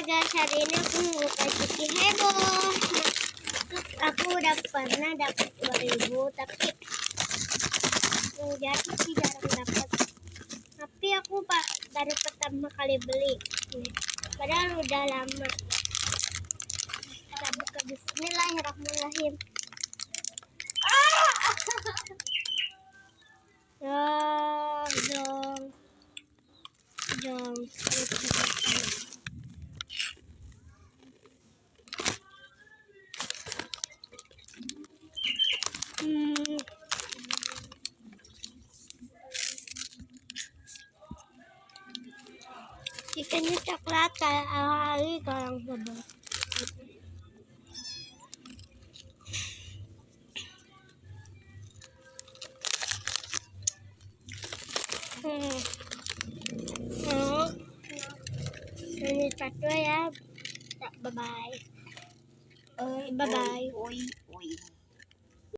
guys, hari ini aku mau kasih si heboh. Aku udah pernah dapat 2000, tapi jadi sih jarang dapat. Tapi aku baru pertama kali beli. Padahal udah lama. Kita buka. Bismillahirrahmanirrahim. Jom. Ikannya coklat kayak hari kalau sebel. Ini satu ya. Bye bye. Bye bye.